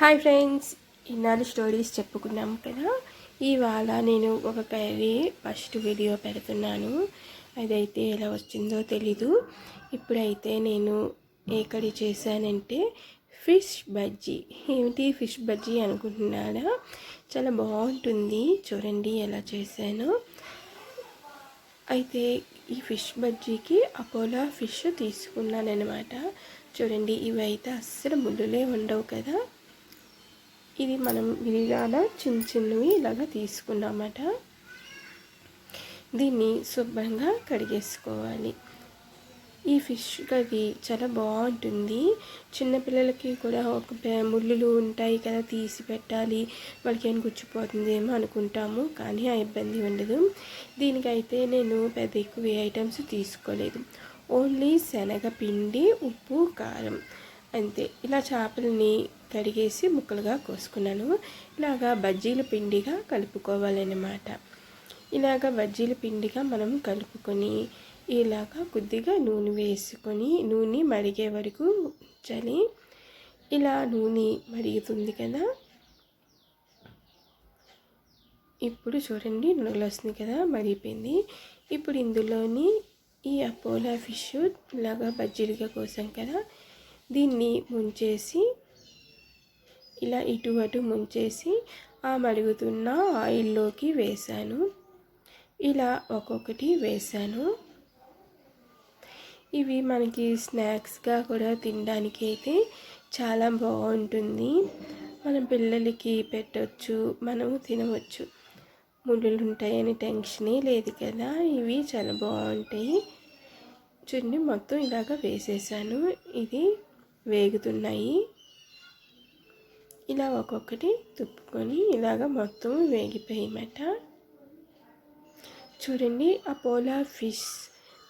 Hi friends, ఇన్నాళ్ళు stories చెప్పుకున్నాం కదా. ఇవాళ నేను ఒక కర్రీ ఫస్ట్ వీడియో పెడుతున్నాను. అదైతే ఎలా వచ్చిందో తెలీదు. ఇప్పుడైతే నేను ఏ కర్రీ చేశానంటే ఫిష్ బజ్జీ. ఏమిటి ఫిష్ బజ్జీ అనుకుంటున్నారా? చాలా బాగుంటుంది, చూడండి ఎలా చేశానో. అయితే ఈ ఫిష్ బజ్జీకి అపోలో ఫిష్ తీసుకున్నాను అనమాట. చూడండి, ఇవి అయితే అస్సలు ముళ్ళులే ఉండవు కదా. ఇది మనం విరిగాల చిన్న చిన్నవి ఇలాగా తీసుకున్నామట. దీన్ని శుభ్రంగా కడిగేసుకోవాలి. ఈ ఫిష్ కర్రీ చాలా బాగుంటుంది. చిన్నపిల్లలకి కూడా ఒక ముళ్ళులు ఉంటాయి కదా, తీసి పెట్టాలి, వాళ్ళకి ఏం గుచ్చిపోతుందేమో అనుకుంటాము, కానీ ఆ ఇబ్బంది ఉండదు. దీనికైతే నేను పెద్ద ఎక్కువ ఐటమ్స్ తీసుకోలేదు. ఓన్లీ శనగపిండి, ఉప్పు, కారం అంతే. ఇలా చేపలని కడిగేసి ముక్కలుగా కోసుకున్నాను. ఇలాగా బజ్జీల పిండిగా కలుపుకోవాలన్నమాట. ఇలాగ బజ్జీల పిండిగా మనం కలుపుకొని ఇలాగా కొద్దిగా నూనె వేసుకొని నూనె మరిగే వరకు ఉంచాలి. ఇలా నూనె మరుగుతుంది కదా, ఇప్పుడు చూడండి నూనె వస్తుంది కదా, మరిగిపోయింది. ఇప్పుడు ఇందులోని ఈ అపోలో ఫిష్ ఇలాగా బజ్జీలుగా కోసాం కదా, దీన్ని ముంచేసి ఇలా ఇటు అటు ముంచేసి ఆ మరుగుతున్న ఆయిల్లోకి వేసాను. ఇలా ఒక్కొక్కటి వేసాను. ఇవి మనకి స్నాక్స్గా కూడా తినడానికి అయితే చాలా బాగుంటుంది. మనం పిల్లలకి పెట్టవచ్చు, మనము తినవచ్చు. ముళ్ళులు ఉంటాయని టెన్షనే లేదు కదా. ఇవి చాలా బాగుంటాయి. చూడండి, మొత్తం ఇలాగ వేసేసాను. ఇది వేగుతున్నాయి. ఇలా ఒక్కొక్కటి తిప్పుకొని ఇలాగ మొత్తం వేగిపోయామట. చూడండి, అపోలో ఫిష్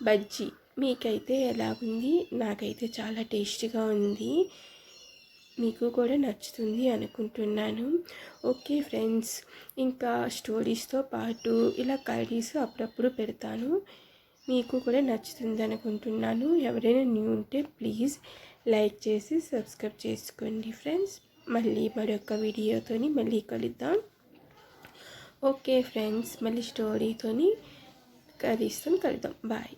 బజ్జీ మీకైతే ఎలా ఉంది? నాకైతే చాలా టేస్టీగా ఉంది. మీకు కూడా నచ్చుతుంది అనుకుంటున్నాను. ఓకే ఫ్రెండ్స్, ఇంకా స్టోరీస్తో పాటు ఇలా కర్రీస్ అప్పుడప్పుడు పెడతాను. మీకు కూడా నచ్చుతుంది అనుకుంటున్నాను. ఎవరైనా న్యూ ఉంటే ప్లీజ్ లైక్ చేసి సబ్స్క్రైబ్ చేసుకోండి ఫ్రెండ్స్. మళ్ళీ మరొక వీడియోతోని మళ్ళీ కలుద్దాం. ఓకే ఫ్రెండ్స్, మళ్ళీ స్టోరీతోని కలుద్దాం. బాయ్.